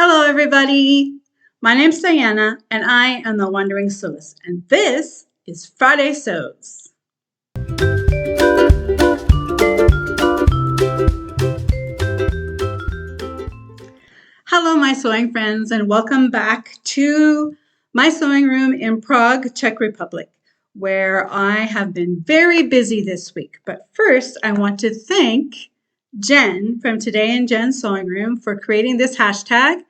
Hello, everybody. My name's Diana, and I am the Wandering Sewist, and this is Friday Sews. Hello, my sewing friends, and welcome back to my sewing room in Prague, Czech Republic, where I have been very busy this week. But first, I want to thank Jen from Today in Jen's Sewing Room for creating this hashtag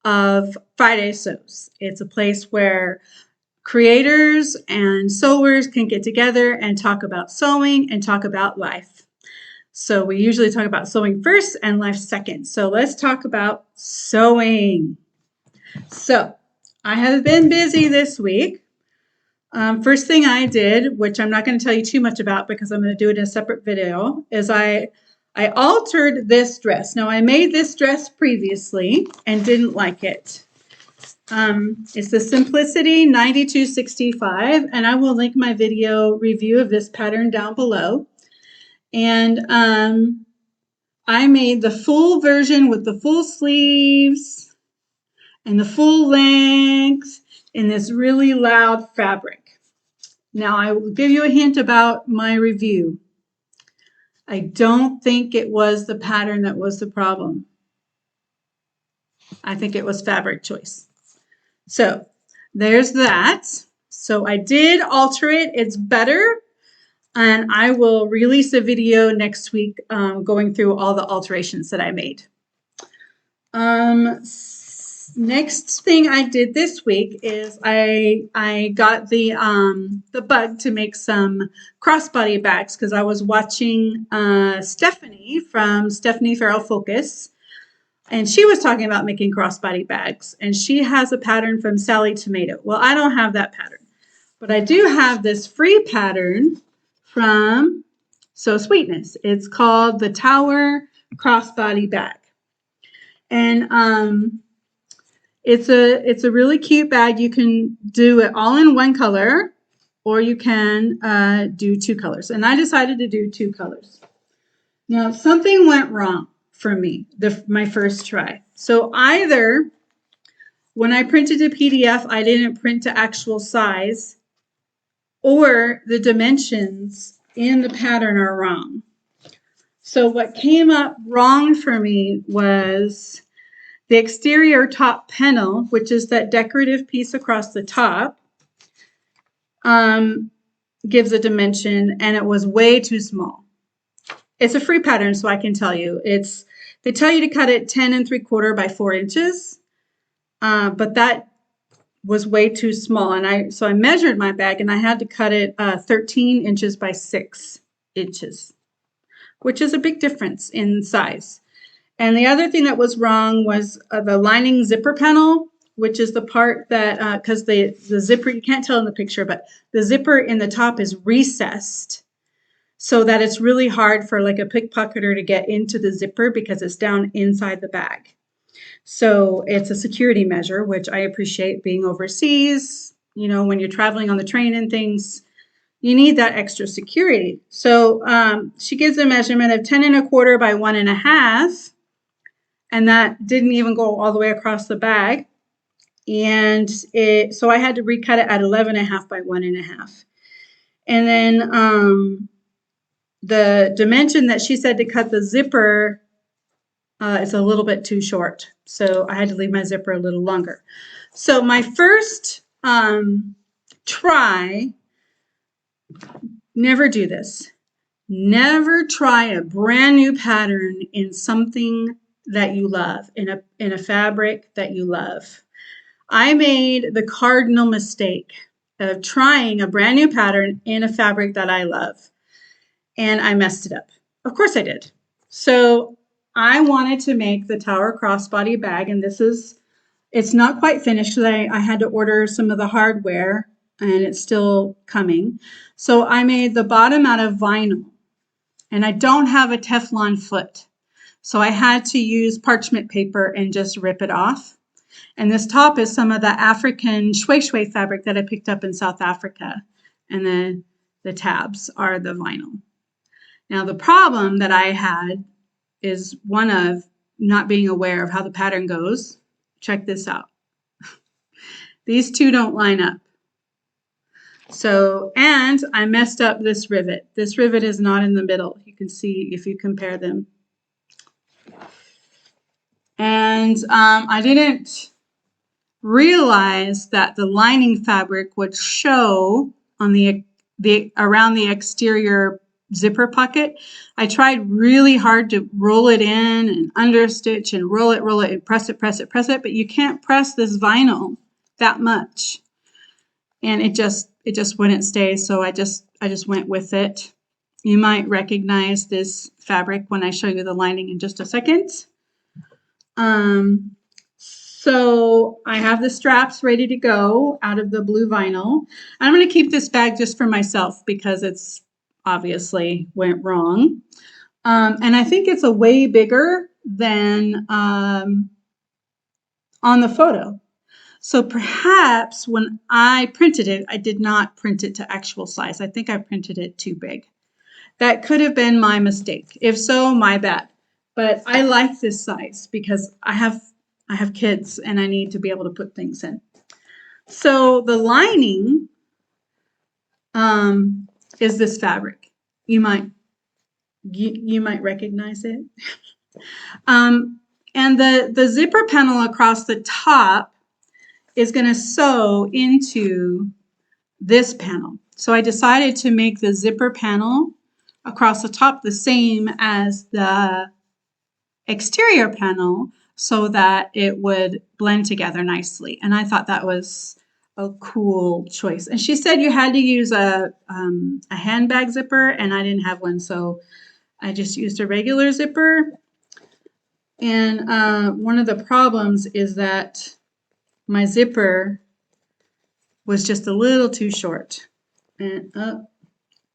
of Friday Sews. It's a place where creators and sewers can get together and talk about sewing and talk about life. So we usually talk about sewing first and life second. So let's talk about sewing. So I have been busy this week. First thing I did, which I'm not going to tell you too much about because I'm going to do it in a separate video, is I altered this dress. Now, I made this dress previously and didn't like it. It's the Simplicity 9265, and I will link my video review of this pattern down below. And I made the full version with the full sleeves and the full length in this really loud fabric. Now, I will give you a hint about my review. I don't think it was the pattern that was the problem. I think it was fabric choice. So there's that. So I did alter it. It's better. And I will release a video next week going through all the alterations that I made. Next thing I did this week is I got the bug to make some crossbody bags because I was watching Stephanie from Stephanie Farrell Focus, and she was talking about making crossbody bags, and she has a pattern from Sally Tomato. Well, I don't have that pattern, but I do have this free pattern from Sew Sweetness. It's called the Tower Crossbody Bag, and it's a really cute bag. You can do it all in one color, or you can do two colors. And I decided to do two colors. Now, something went wrong for me my first try. So either when I printed a PDF, I didn't print to actual size, or the dimensions in the pattern are wrong. So what came up wrong for me was the exterior top panel, which is that decorative piece across the top, gives a dimension, and it was way too small. It's a free pattern, so I can tell you. They tell you to cut it 10 3/4 by 4 inches, but that was way too small. And so I measured my bag, and I had to cut it 13 inches by 6 inches, which is a big difference in size. And the other thing that was wrong was the lining zipper panel, which is the part that, because the zipper, you can't tell in the picture, but the zipper in the top is recessed so that it's really hard for like a pickpocketer to get into the zipper because it's down inside the bag. So it's a security measure, which I appreciate being overseas. You know, when you're traveling on the train and things, you need that extra security. So she gives a measurement of 10 1/4 by 1 1/2. And that didn't even go all the way across the bag. And so I had to recut it at 11 1/2 by 1 1/2. And then the dimension that she said to cut the zipper is a little bit too short. So I had to leave my zipper a little longer. So my first try, never do this. Never try a brand new pattern in something that you love, in a fabric that you love. I made the cardinal mistake of trying a brand new pattern in a fabric that I love, and I messed it up. Of course I did. So I wanted to make the Tower Crossbody bag, and it's not quite finished because I had to order some of the hardware, and it's still coming. So I made the bottom out of vinyl, and I don't have a Teflon foot. So I had to use parchment paper and just rip it off. And this top is some of the African shwe fabric that I picked up in South Africa. And then the tabs are the vinyl. Now the problem that I had is one of not being aware of how the pattern goes. check this out. These two don't line up. So, and I messed up this rivet. This rivet is not in the middle. You can see if you compare them. And I didn't realize that the lining fabric would show on the around the exterior zipper pocket. I tried really hard to roll it in and understitch and roll it and press it, but you can't press this vinyl that much. And it just wouldn't stay, so I just went with it. You might recognize this fabric when I show you the lining in just a second. So I have the straps ready to go out of the blue vinyl. I'm going to keep this bag just for myself because it's obviously went wrong. And I think it's a way bigger than on the photo. So perhaps when I printed it, I did not print it to actual size. I think I printed it too big. That could have been my mistake. If so, my bad. But I like this size because I have kids and I need to be able to put things in. So the lining is this fabric. You might recognize it. And the zipper panel across the top is going to sew into this panel. So I decided to make the zipper panel across the top the same as the exterior panel so that it would blend together nicely. And I thought that was a cool choice. And she said you had to use a handbag zipper, and I didn't have one, so I just used a regular zipper. And one of the problems is that my zipper was just a little too short. And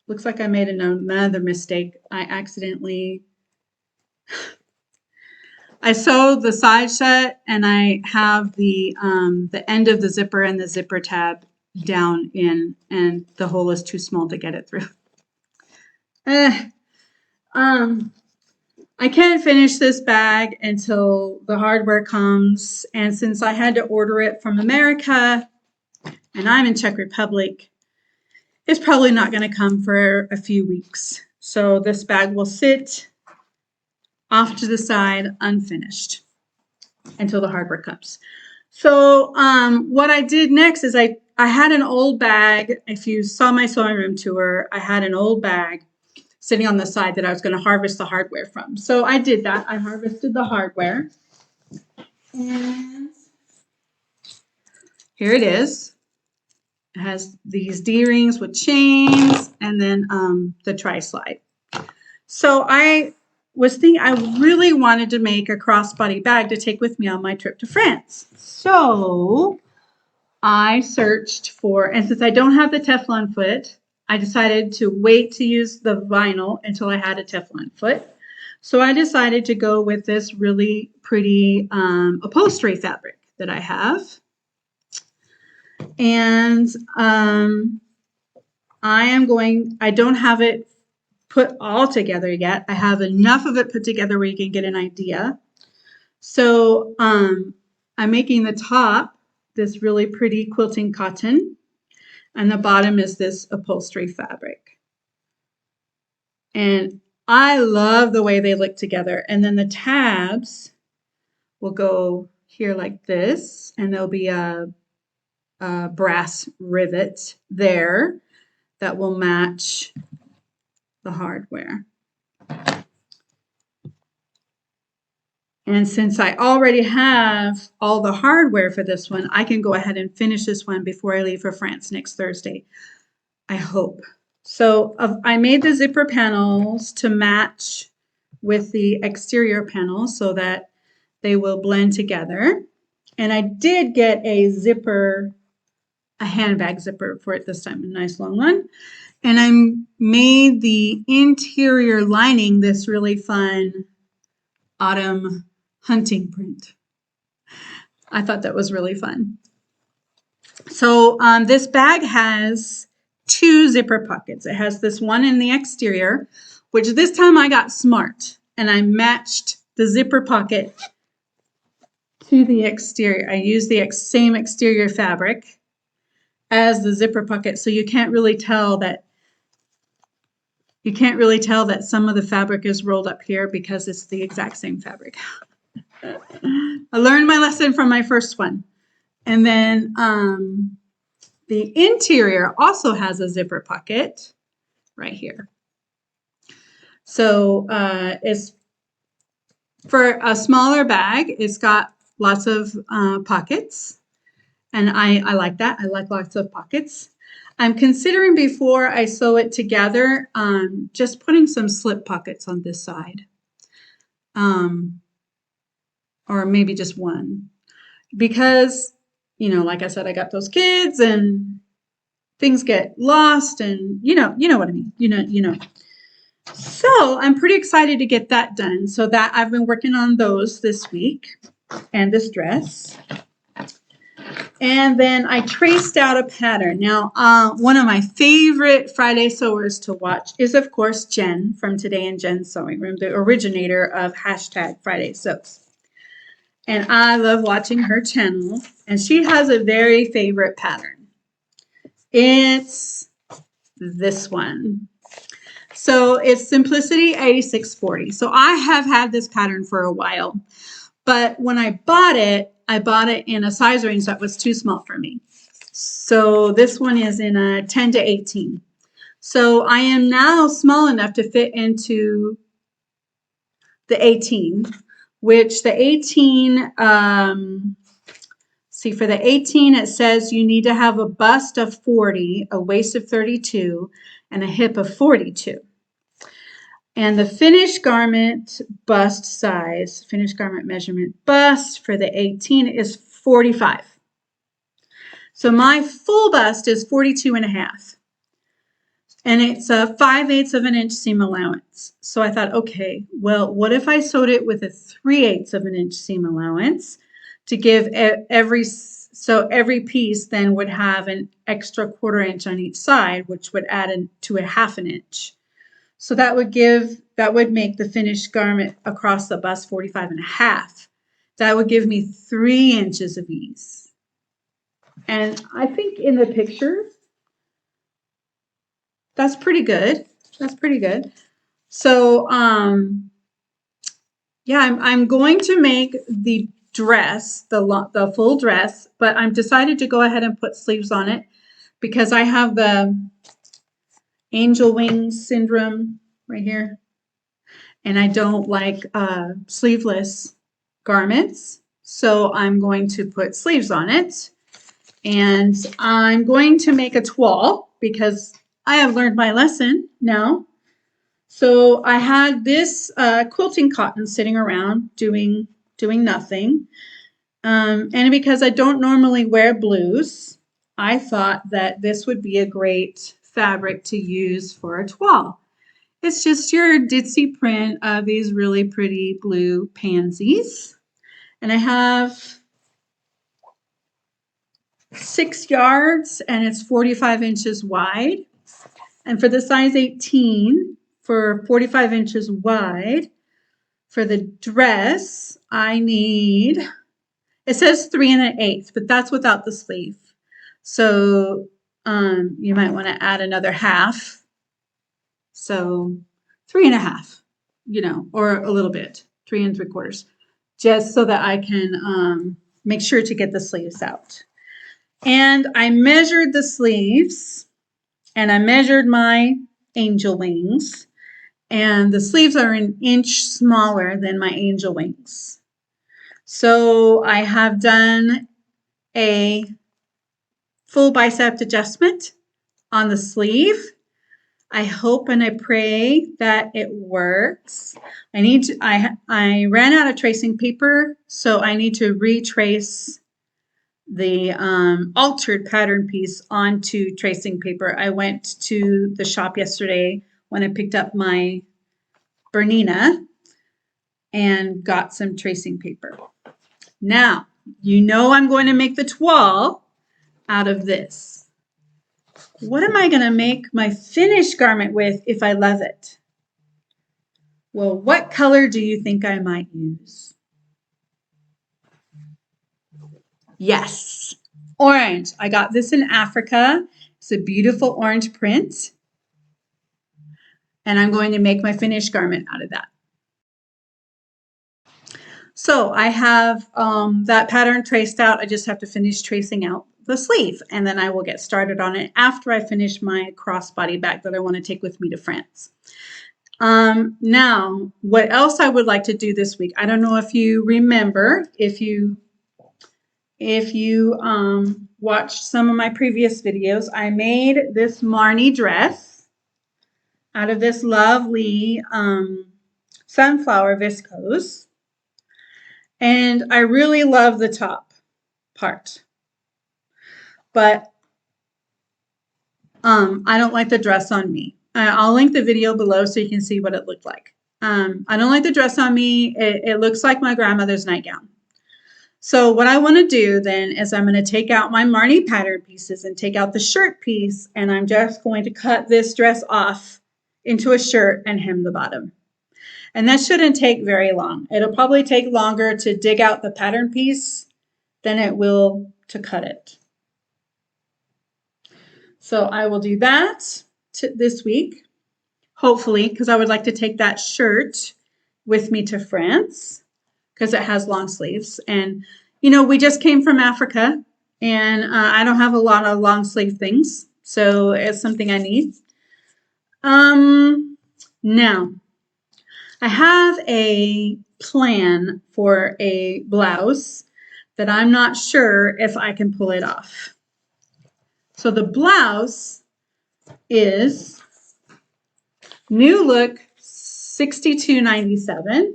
looks like I made another mistake. I sewed the side set, and I have the end of the zipper and the zipper tab down in, and the hole is too small to get it through. I can't finish this bag until the hardware comes, and since I had to order it from America, and I'm in Czech Republic, it's probably not going to come for a few weeks. So this bag will sit off to the side unfinished until the hardware comes. So what I did next is I had an old bag. If you saw my sewing room tour, I had an old bag sitting on the side that I was going to harvest the hardware from. So I did that. I harvested the hardware. And here it is. It has these D-rings with chains and then the tri-slide. So I was thinking I really wanted to make a crossbody bag to take with me on my trip to France. So I searched for, and since I don't have the Teflon foot, I decided to wait to use the vinyl until I had a Teflon foot. So I decided to go with this really pretty upholstery fabric that I have. And I don't have it put all together yet. I have enough of it put together where you can get an idea. So I'm making the top this really pretty quilting cotton, and the bottom is this upholstery fabric. And I love the way they look together. And then the tabs will go here like this, and there'll be a brass rivet there that will match the hardware. And since I already have all the hardware for this one, I can go ahead and finish this one before I leave for France next Thursday, I hope. So I made the zipper panels to match with the exterior panels so that they will blend together. And I did get a handbag zipper for it this time, a nice long one. And I made the interior lining this really fun autumn hunting print. I thought that was really fun. So this bag has two zipper pockets. It has this one in the exterior, which this time I got smart, and I matched the zipper pocket to the exterior. I use the same exterior fabric as the zipper pocket, so you can't really tell that some of the fabric is rolled up here because it's the exact same fabric. I learned my lesson from my first one. And then the interior also has a zipper pocket right here. So it's for a smaller bag. It's got lots of pockets, and I like that. I like lots of pockets. I'm considering, before I sew it together, just putting some slip pockets on this side, or maybe just one, because, you know, like I said, I got those kids and things get lost, and you know what I mean. You know. So I'm pretty excited to get that done. So that I've been working on those this week, and this dress. And then I traced out a pattern. Now, one of my favorite Friday sewers to watch is, of course, Jen from Today in Jen's Sewing Room, the originator of #FridaySews. And I love watching her channel. And she has a very favorite pattern. It's this one. So it's Simplicity 8640. So I have had this pattern for a while. But when I bought it in a size range that was too small for me. So this one is in a 10 to 18. So I am now small enough to fit into the 18, which the 18, for the 18, it says you need to have a bust of 40, a waist of 32, and a hip of 42. And the finished garment bust size, finished garment measurement bust for the 18 is 45. So my full bust is 42 and a half. And it's a 5/8 of an inch seam allowance. So I thought, okay, well, what if I sewed it with a 3/8 of an inch seam allowance to give every piece then would have an extra 1/4 inch on each side, which would add to a 1/2 an inch. So that would make the finished garment across the bust 45 and a half. That would give me 3 inches of ease. And I think in the picture, that's pretty good. That's pretty good. So, yeah, I'm going to make the dress, the full dress, but I'm decided to go ahead and put sleeves on it because I have the angel wings syndrome right here. And I don't like sleeveless garments. So I'm going to put sleeves on it. And I'm going to make a toile because I have learned my lesson now. So I had this quilting cotton sitting around doing nothing. And because I don't normally wear blues, I thought that this would be a great fabric to use for a toile. It's just your ditzy print of these really pretty blue pansies. And I have 6 yards and it's 45 inches wide. And for the size 18, for 45 inches wide, for the dress, I need, it says 3 1/8, but that's without the sleeve. So you might want to add another 1/2. So 3 1/2, or a little bit, 3 3/4, just so that I can make sure to get the sleeves out. And I measured the sleeves and I measured my angel wings, and the sleeves are an inch smaller than my angel wings. So I have done a full bicep adjustment on the sleeve. I hope and I pray that it works. I ran out of tracing paper, so I need to retrace the altered pattern piece onto tracing paper. I went to the shop yesterday when I picked up my Bernina and got some tracing paper. Now, I'm going to make the toile out of this. What am I going to make my finished garment with if I love it? Well, what color do you think I might use? Yes, orange. I got this in Africa. It's a beautiful orange print. And I'm going to make my finished garment out of that. So I have that pattern traced out. I just have to finish tracing out the sleeve, and then I will get started on it after I finish my crossbody bag that I want to take with me to France. Now, what else I would like to do this week? I don't know if you remember, if you watched some of my previous videos, I made this Marnie dress out of this lovely sunflower viscose. And I really love the top part. But I don't like the dress on me. I'll link the video below so you can see what it looked like. I don't like the dress on me. It looks like my grandmother's nightgown. So what I want to do then is I'm going to take out my Marnie pattern pieces and take out the shirt piece, and I'm just going to cut this dress off into a shirt and hem the bottom. And that shouldn't take very long. It'll probably take longer to dig out the pattern piece than it will to cut it. So I will do that this week, hopefully, because I would like to take that shirt with me to France because it has long sleeves. And, you know, we just came from Africa, and I don't have a lot of long sleeve things. So it's something I need. Now, I have a plan for a blouse that I'm not sure if I can pull it off. So the blouse is New Look $62.97.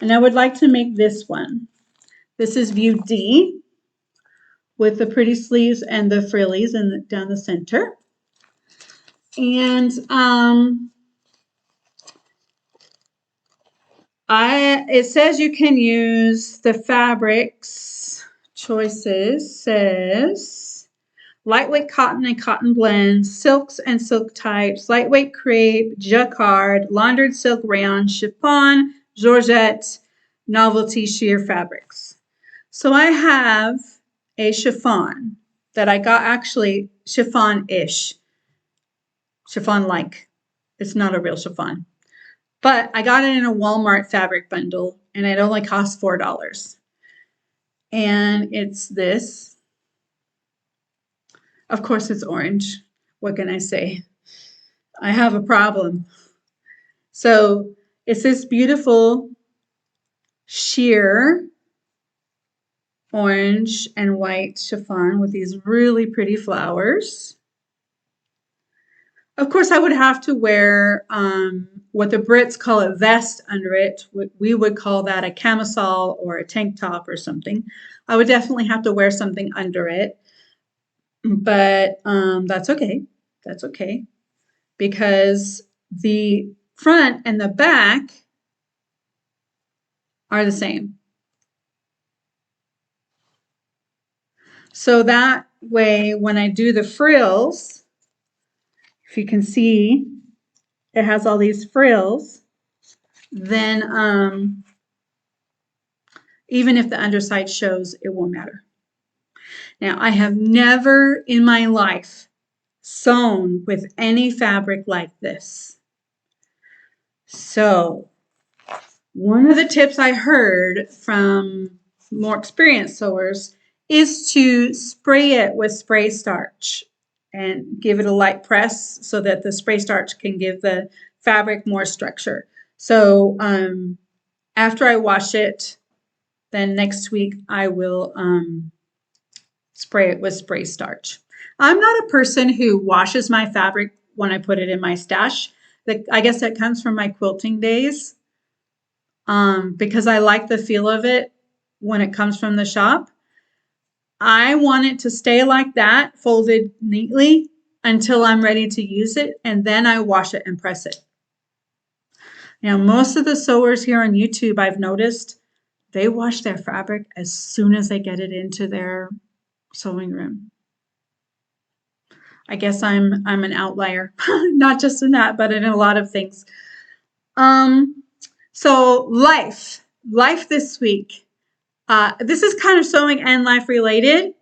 And I would like to make this one. This is view D with the pretty sleeves and the frillies down the center. And it says you can use the fabrics choices, says lightweight cotton and cotton blends, silks and silk types, lightweight crepe, jacquard, laundered silk rayon, chiffon, georgette, novelty sheer fabrics. So I have a chiffon that I got, actually chiffon-ish, chiffon-like. It's not a real chiffon. But I got it in a Walmart fabric bundle, and it only cost $4. And it's this. Of course, it's orange. What can I say? I have a problem. So it's this beautiful sheer orange and white chiffon with these really pretty flowers. Of course, I would have to wear what the Brits call a vest under it. We would call that a camisole or a tank top or something. I would definitely have to wear something under it. But that's okay. That's okay. Because the front and the back are the same. So that way, when I do the frills, if you can see, it has all these frills, then even if the underside shows, it won't matter. Now, I have never in my life sewn with any fabric like this. So one of the tips I heard from more experienced sewers is to spray it with spray starch and give it a light press so that the spray starch can give the fabric more structure. So after I wash it, then next week I will spray it with spray starch. I'm not a person who washes my fabric when I put it in my stash. I guess that comes from my quilting days because I like the feel of it when it comes from the shop. I want it to stay like that, folded neatly until I'm ready to use it, and then I wash it and press it. Now, most of the sewers here on YouTube, I've noticed, they wash their fabric as soon as they get it into their sewing room. I guess I'm an outlier, not just in that, but in a lot of things. So life. life this week. This is kind of sewing and life related.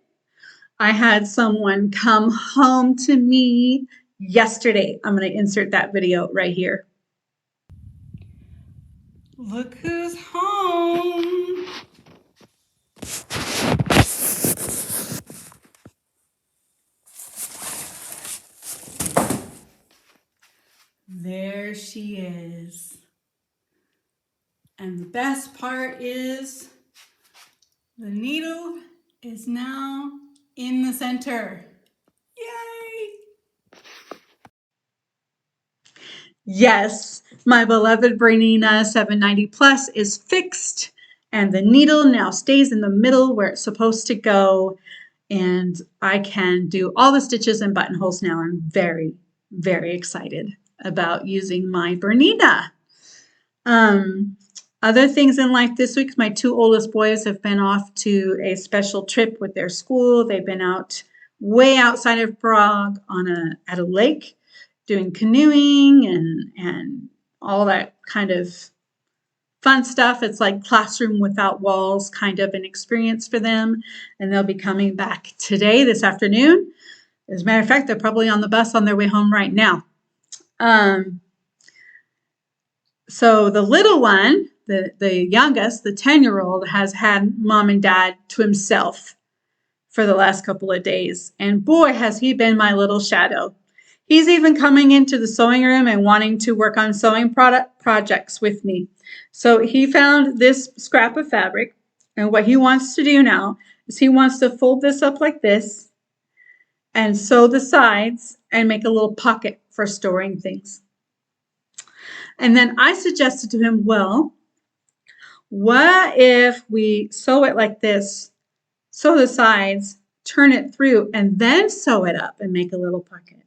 I had someone come home to me yesterday. I'm going to insert that video right here. Look who's home. There she is. And the best part is the needle is now in the center. Yay! Yes, my beloved Bernina 790 Plus is fixed, and the needle now stays in the middle where it's supposed to go, and I can do all the stitches and buttonholes now. I'm very, very excited about using my Bernina. Other things in life this week, my two oldest boys have been off to a special trip with their school. They've been out way outside of Prague at a lake doing canoeing and all that kind of fun stuff. It's like classroom without walls kind of an experience for them. And they'll be coming back today, this afternoon. As a matter of fact, they're probably on the bus on their way home right now. So the little one, the youngest, the 10-year-old, has had mom and dad to himself for the last couple of days. And boy, has he been my little shadow. He's even coming into the sewing room and wanting to work on sewing projects with me. So he found this scrap of fabric. And what he wants to do now is he wants to fold this up like this and sew the sides and make a little pocket for storing things. And then I suggested to him, well, what if we sew it like this, sew the sides, turn it through, and then sew it up and make a little pocket?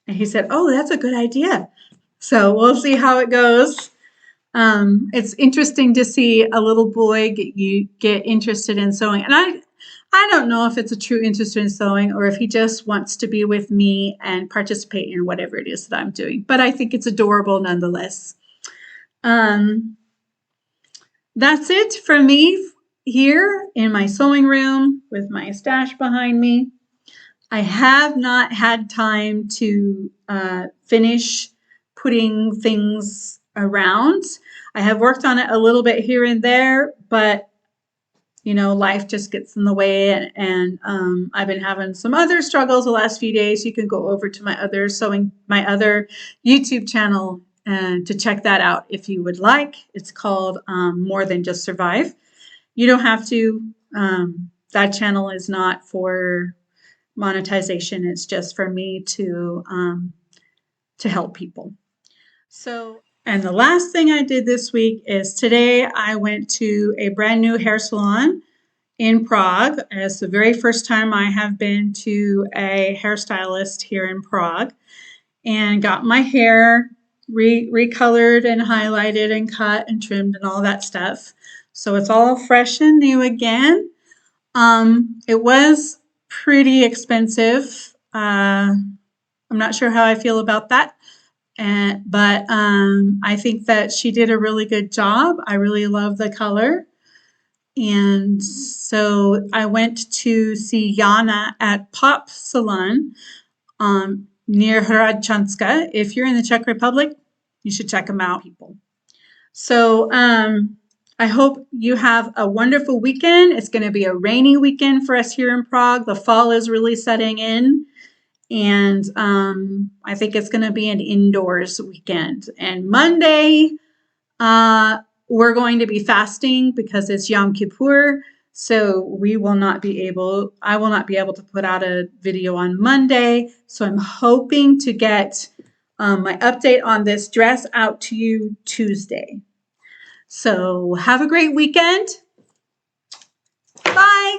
And he said, oh, that's a good idea. So we'll see how it goes. It's interesting to see a little boy get interested in sewing. And I don't know if it's a true interest in sewing or if he just wants to be with me and participate in whatever it is that I'm doing. But I think it's adorable nonetheless. That's it for me here in my sewing room with my stash behind me. I have not had time to finish putting things around. I have worked on it a little bit here and there, but you know, life just gets in the way, and I've been having some other struggles the last few days. You can go over to my other YouTube channel to check that out if you would like. It's called More Than Just Survive. You don't have to. That channel is not for monetization. It's just for me to help people. So, and the last thing I did this week is today I went to a brand new hair salon in Prague. It's the very first time I have been to a hairstylist here in Prague, and got my hair recolored and highlighted and cut and trimmed and all that stuff. So it's all fresh and new again. It was pretty expensive. I'm not sure how I feel about that. But I think that she did a really good job. I really love the color. And so I went to see Jana at Pop Salon near Hradčanska. If you're in the Czech Republic, you should check them out, people. So I hope you have a wonderful weekend. It's going to be a rainy weekend for us here in Prague. The fall is really setting in. And I think it's going to be an indoors weekend. And Monday, we're going to be fasting because it's Yom Kippur. So I will not be able to put out a video on Monday. So I'm hoping to get my update on this dress out to you Tuesday. So have a great weekend. Bye.